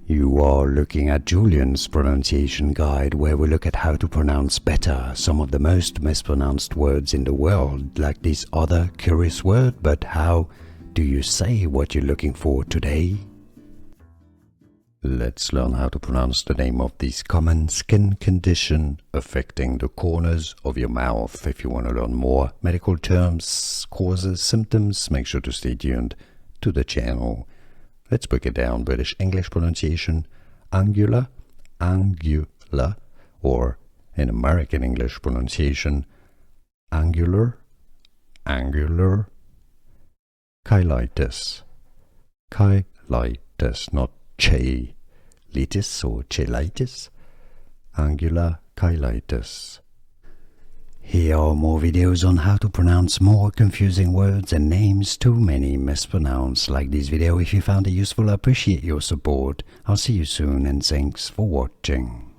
You are looking at Julian's pronunciation guide, where we look at how to pronounce better some of the most mispronounced words in the world, like this other curious word. But how do you say what you're looking for today? Let's learn how to pronounce the name of this common skin condition affecting the corners of your mouth. If you want to learn more medical terms, causes, symptoms, make sure to stay tuned to the channel. Let's break it down. British English pronunciation, angular, angular, or in American English pronunciation, angular, angular, cheilitis, cheilitis, not cheilitis or cheilitis, angular cheilitis. Here are more videos on how to pronounce more confusing words and names too many mispronounced. Like this video if you found it useful. I appreciate your support. I'll see you soon and thanks for watching.